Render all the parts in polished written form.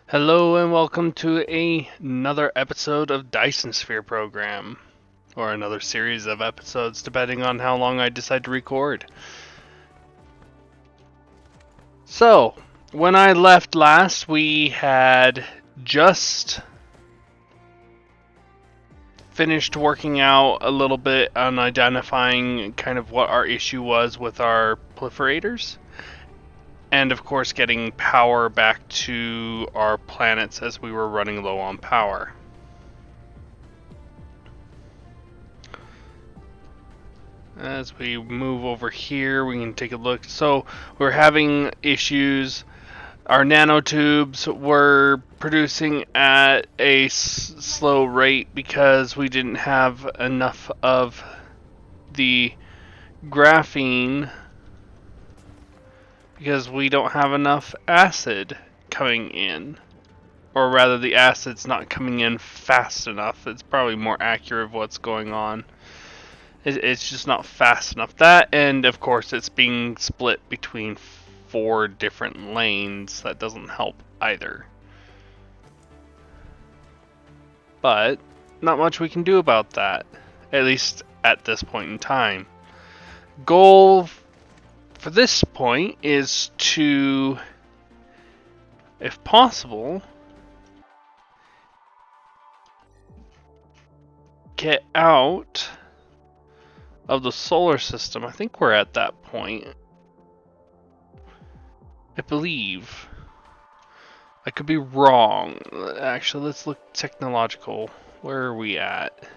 Hello and welcome to another episode of Dyson Sphere Program, or another series of episodes depending on how long I decide to record. So, when I left last, we had just finished working out a little bit on identifying kind of what our issue was with our proliferators. And of course, getting power back to our planets as we were running low on power. As we move over here, we can take a look. So we're having issues. Our nanotubes were producing at a slow rate because we didn't have enough of the graphene, because we don't have enough acid coming in. Or rather, the acid's not coming in fast enough. It's probably more accurate of what's going on. It's just not fast enough. That, and of course, it's being split between 4 different lanes. That doesn't help either. But not much we can do about that, at least at this point in time. Goal for this point is to, if possible, get out of the solar system. I think we're at that point. I believe. I could be wrong. Actually, let's look technological. Where are we at?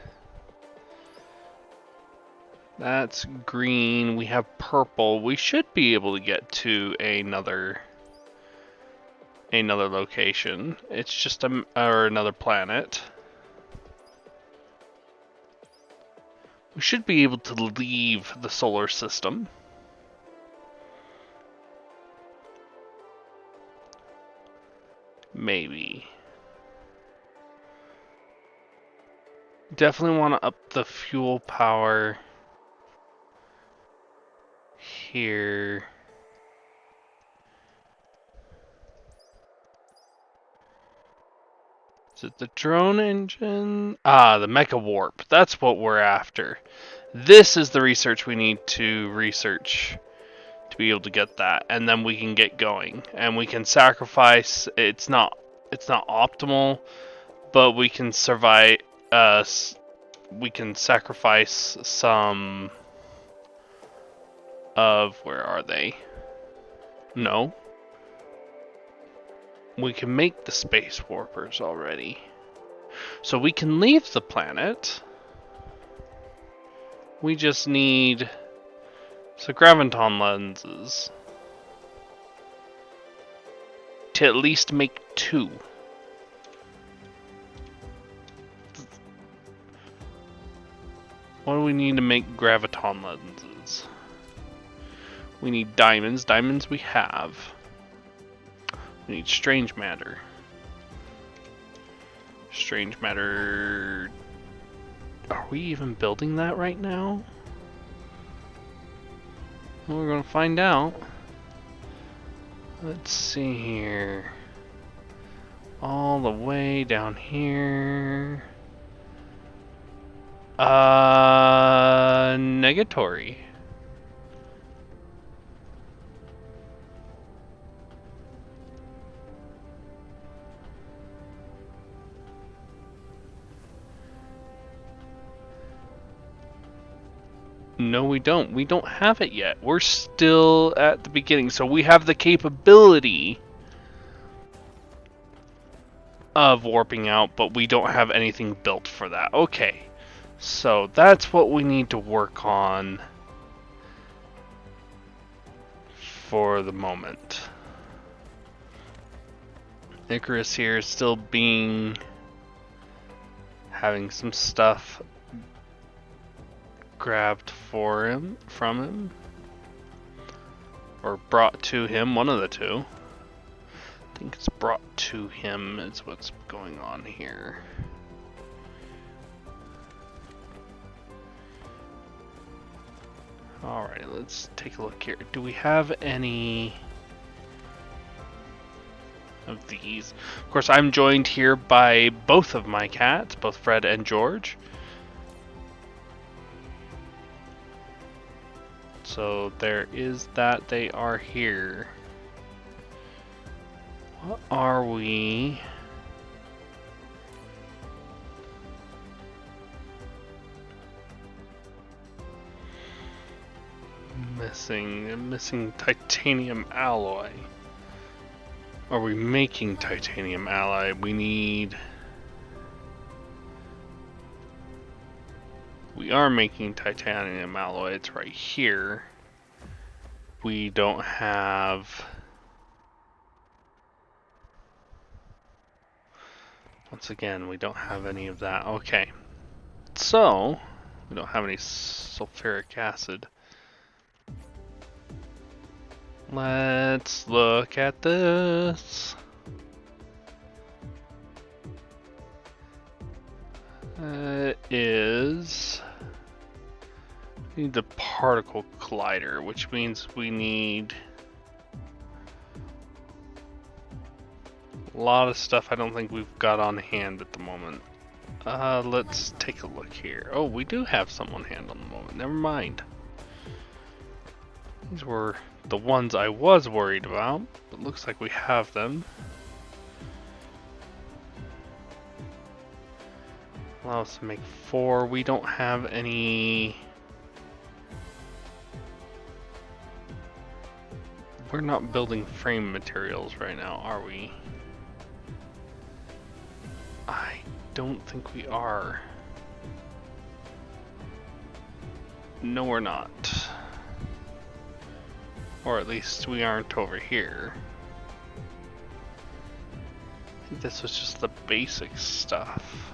That's green. We have purple. We should be able to get to another location. It's just or another planet. We should be able to leave the solar system. Maybe. Definitely want to up the fuel power here. Is it the drone engine? Ah, the Mecha Warp. That's what we're after. This is the research we need to research to be able to get that, and then we can get going. And we can sacrifice. It's not optimal, but we can survive. We can sacrifice some of, where are they? No. We can make the space warpers already. So we can leave the planet. We just need some graviton lenses to at least make 2. What do we need to make graviton lenses? We need diamonds. Diamonds we have. We need strange matter. Strange matter. Are we even building that right now? Well, we're gonna find out. Let's see here. All the way down here. Negatory. No, we don't. We don't have it yet. We're still at the beginning. So we have the capability of warping out, but we don't have anything built for that. Okay. So that's what we need to work on for the moment. Icarus here is still having some stuff grabbed from him, or brought to him, one of the two. I think it's brought to him is what's going on here. Alright, let's take a look here. Do we have any of these. Of course, I'm joined here by both of my cats, both Fred and George. So there is that. They are here. What are we missing? I'm missing titanium alloy. Are we making titanium alloy? We are making titanium alloy. It's right here. We don't have... Once again, we don't have any of that. Okay. So, we don't have any sulfuric acid. Let's look at this. It is... We need the particle collider, which means we need a lot of stuff I don't think we've got on hand at the moment. Let's take a look here. Oh, we do have some on hand on the moment. Never mind. These were the ones I was worried about, but looks like we have them. Allow us to make 4. We don't have any... We're not building frame materials right now, are we? I don't think we are. No, we're not. Or at least we aren't over here. I think this was just the basic stuff.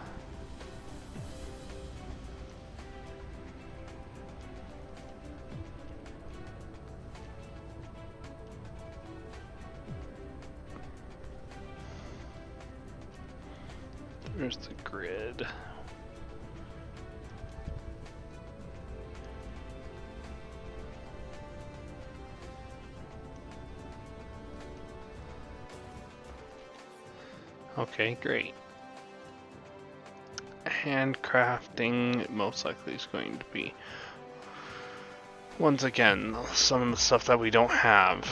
There's the grid. Okay, great. Handcrafting most likely is going to be, once again, some of the stuff that we don't have.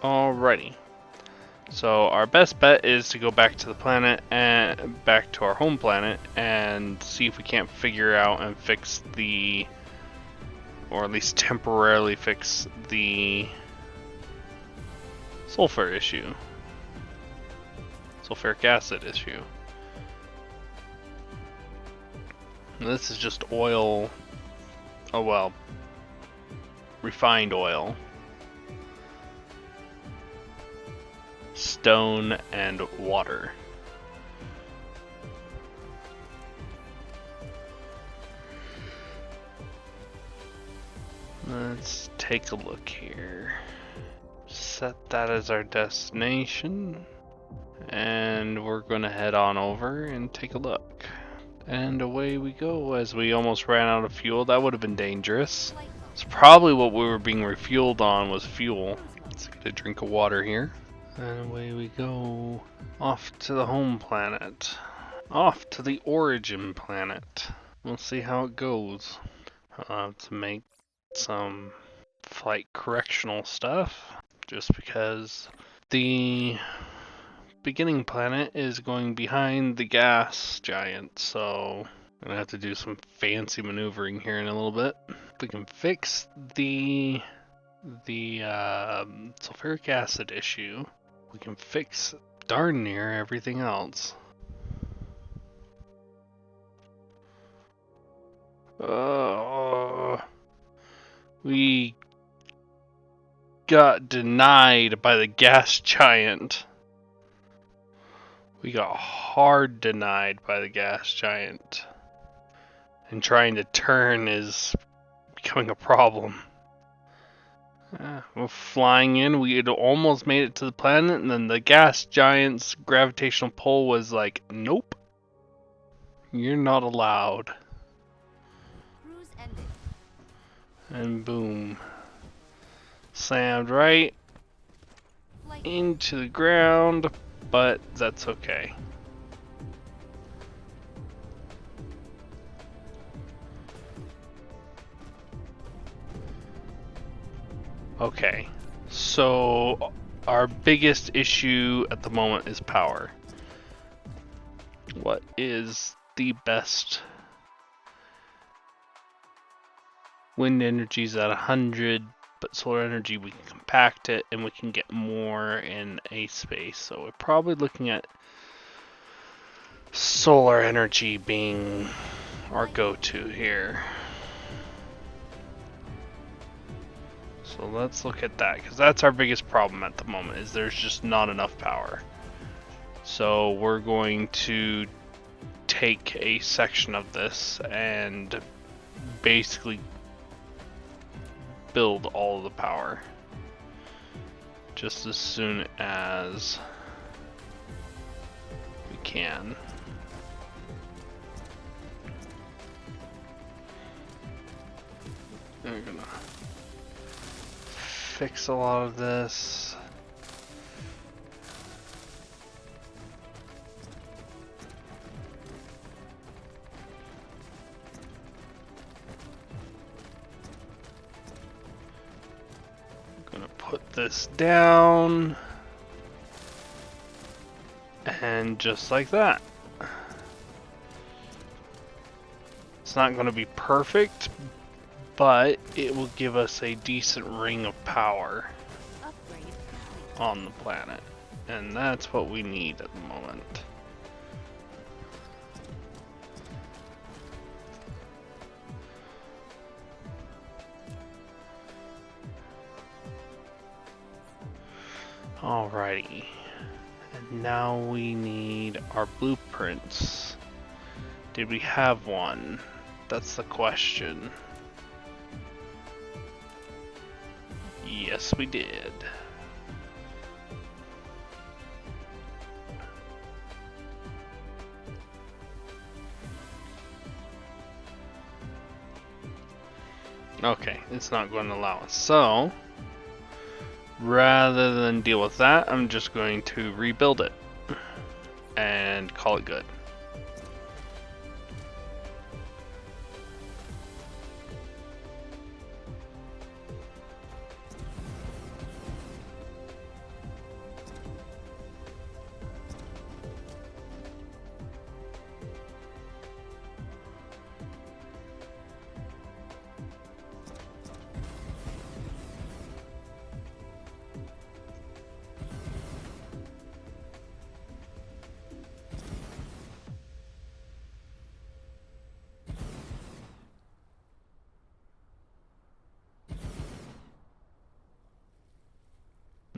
Alrighty. So our best bet is to go back to the planet and back to our home planet and see if we can't figure out and fix the, or at least temporarily fix the sulfur issue. Sulfuric acid issue. And this is just oil. Oh well. Refined oil. Stone and water. Let's take a look here. Set that as our destination. And we're gonna head on over and take a look. And away we go as we almost ran out of fuel. That would have been dangerous. It's probably what we were being refueled on was fuel. Let's get a drink of water here. And away we go. Off to the home planet. Off to the origin planet. We'll see how it goes. I'll have to make some flight correctional stuff. Just because the beginning planet is going behind the gas giant. So I'm gonna have to do some fancy maneuvering here in a little bit. If we can fix the sulfuric acid issue, we can fix darn near everything else. We got denied by the gas giant. We got hard denied by the gas giant. And trying to turn is becoming a problem. We're flying in, we had almost made it to the planet, and then the gas giant's gravitational pull was like, nope, you're not allowed. Use ended. And boom. Slammed right Flight. into the ground, but that's okay. Okay, so our biggest issue at the moment is power. What is the best? Wind energy is at 100, but solar energy we can compact it and we can get more in a space. So we're probably looking at solar energy being our go-to here. So let's look at that, because that's our biggest problem at the moment, is there's just not enough power. So we're going to take a section of this and basically build all of the power just as soon as we can. We're gonna fix a lot of this. Gonna put this down, and just like that. It's not going to be perfect, but it will give us a decent ring of power Upgrade complete. on the planet, and that's what we need at the moment. Alrighty, and now we need our blueprints. Did we have one? That's the question. Yes, we did. Okay, it's not going to allow us. So, rather than deal with that, I'm just going to rebuild it and call it good.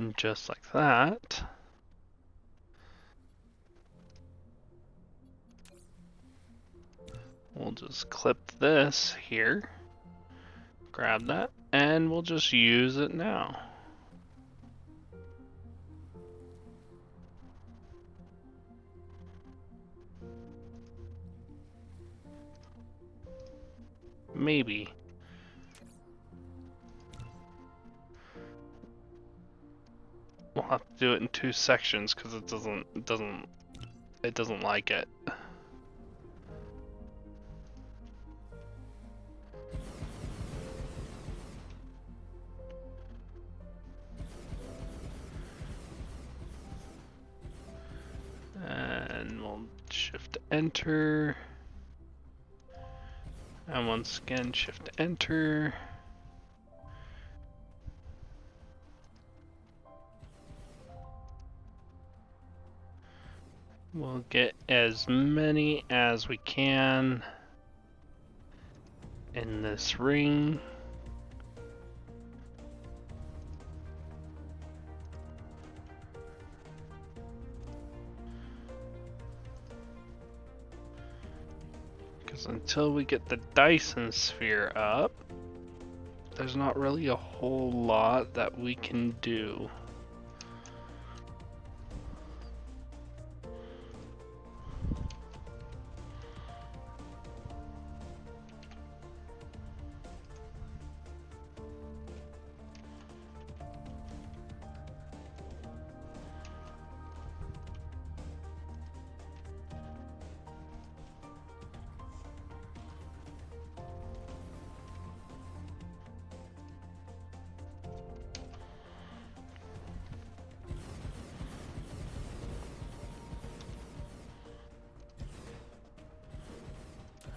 And just like that. We'll just clip this here, grab that, and we'll just use it now. Maybe. We'll have to do it in two sections because it doesn't like it. And we'll shift enter. And once again, shift enter. We'll get as many as we can in this ring. Because until we get the Dyson sphere up, there's not really a whole lot that we can do.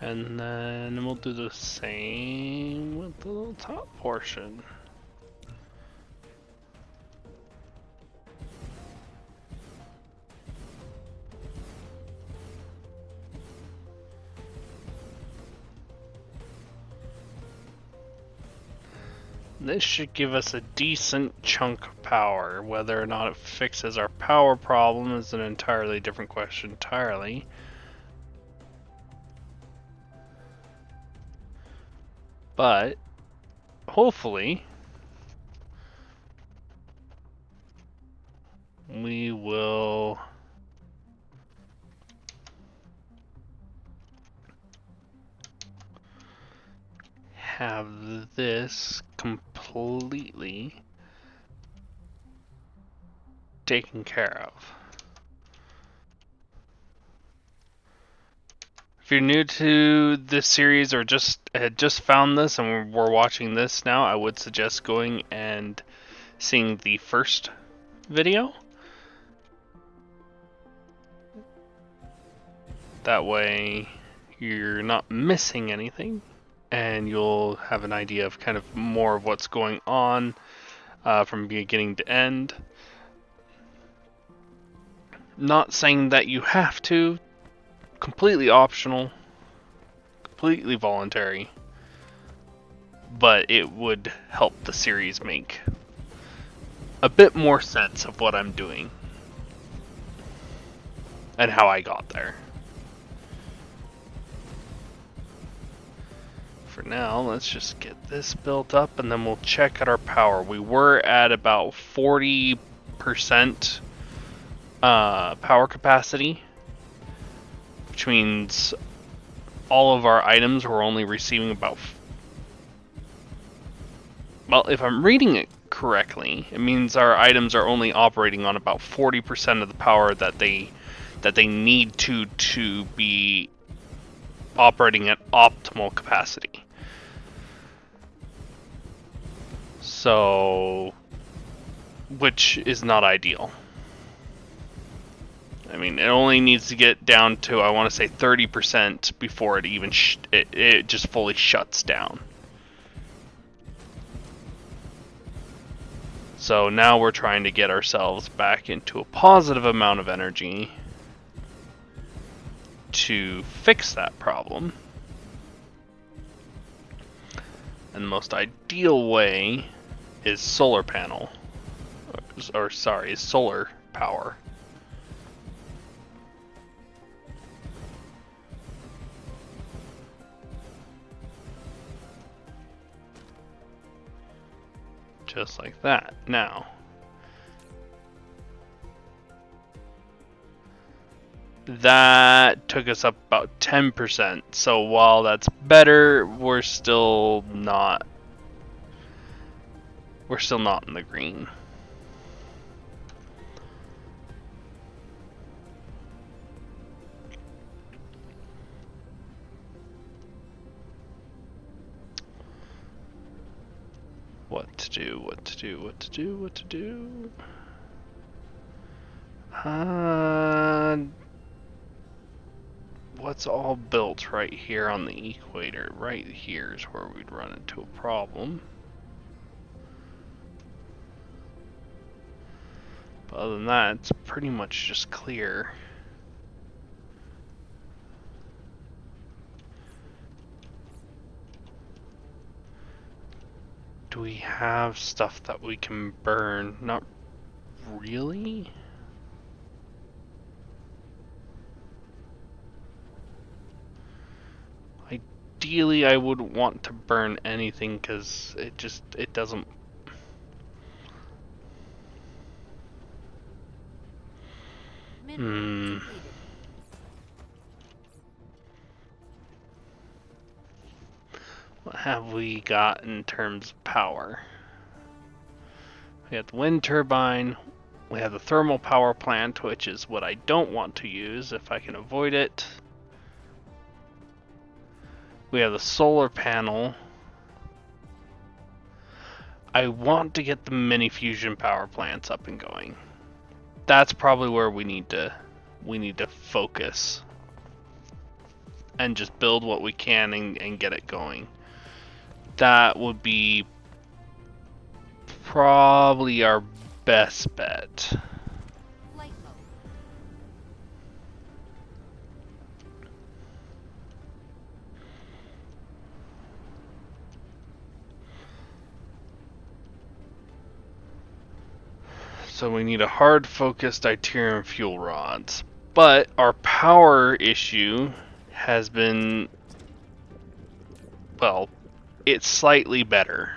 And then we'll do the same with the little top portion. This should give us a decent chunk of power. Whether or not it fixes our power problem is an entirely different question entirely. But hopefully we will have this completely taken care of. If you're new to this series or had just found this and we're watching this now, I would suggest going and seeing the first video. That way you're not missing anything and you'll have an idea of kind of more of what's going on from beginning to end. Not saying that you have to, completely optional, completely voluntary, but it would help the series make a bit more sense of what I'm doing and how I got there. For now, let's just get this built up and then we'll check at our power. We were at about 40% power capacity, which means all of our items were only receiving about... Well, if I'm reading it correctly, it means our items are only operating on about 40% of the power that they need to be operating at optimal capacity. So, which is not ideal. I mean, it only needs to get down to, I want to say, 30% before it even it just fully shuts down. So now we're trying to get ourselves back into a positive amount of energy to fix that problem. And the most ideal way is solar panel, or sorry, is solar power. Just like that. Now, that took us up about 10%. So while that's better, we're still not in the green. What to do? What's all built right here on the equator? Right here is where we'd run into a problem. But other than that, it's pretty much just clear. Do we have stuff that we can burn? Not really. Ideally, I wouldn't want to burn anything because it doesn't. What have we got in terms of power? We have the wind turbine. We have the thermal power plant, which is what I don't want to use if I can avoid it. We have the solar panel. I want to get the mini fusion power plants up and going. That's probably where we need to focus. and just build what we can and get it going. That would be probably our best bet. Flight mode. So we need a hard focused deuterium fuel rods. But our power issue has been, well, it's slightly better.